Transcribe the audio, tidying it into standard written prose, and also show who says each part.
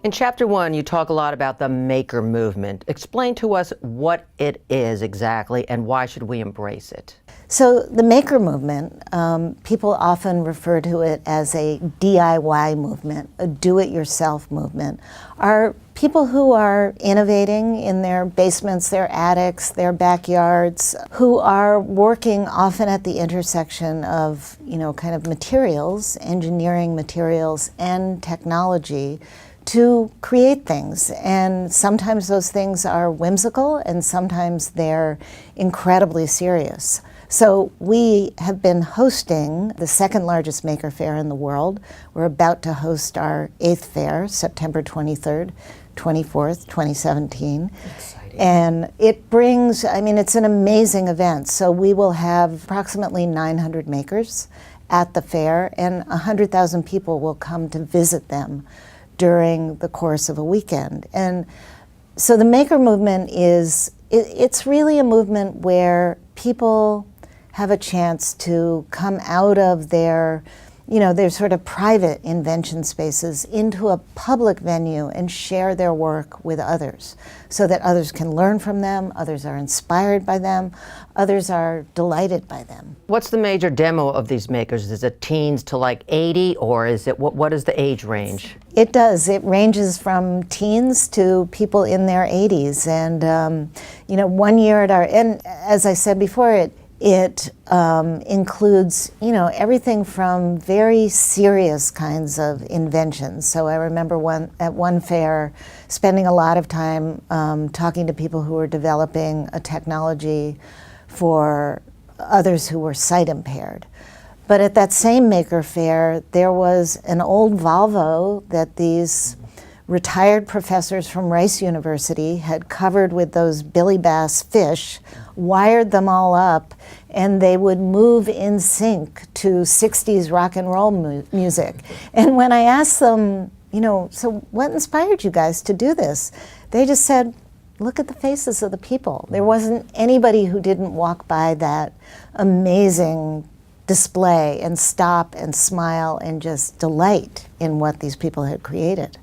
Speaker 1: In Chapter 1, you talk a lot about the maker movement. Explain to us what it is exactly and why should we embrace it?
Speaker 2: So the maker movement, people often refer to it as a DIY movement, a do-it-yourself movement, are people who are innovating in their basements, their attics, their backyards, who are working often at the intersection of, kind of materials, engineering materials, and technology to create things. And sometimes those things are whimsical and sometimes they're incredibly serious. So we have been hosting the second largest maker fair in the world. We're about to host our 8th fair, September 23rd, 24th, 2017.
Speaker 1: Exciting.
Speaker 2: And it brings, it's an amazing event. So we will have approximately 900 makers at the fair, and 100,000 people will come to visit them during the course of a weekend. And so the maker movement it's really a movement where people have a chance to come out of their sort of private invention spaces into a public venue and share their work with others so that others can learn from them, others are inspired by them, others are delighted by them.
Speaker 1: What's the major demo of these makers? Is it teens to like 80, or is it, what is the age range?
Speaker 2: It does. It ranges from teens to people in their 80s. And, 1 year at and as I said before, it includes, everything from very serious kinds of inventions. So I remember at one fair spending a lot of time talking to people who were developing a technology for others who were sight impaired. But at that same maker fair, there was an old Volvo that these retired professors from Rice University had covered with those Billy Bass fish, wired them all up, and they would move in sync to 60s rock and roll music. And when I asked them, so what inspired you guys to do this? They just said, look at the faces of the people. There wasn't anybody who didn't walk by that amazing display and stop and smile and just delight in what these people had created.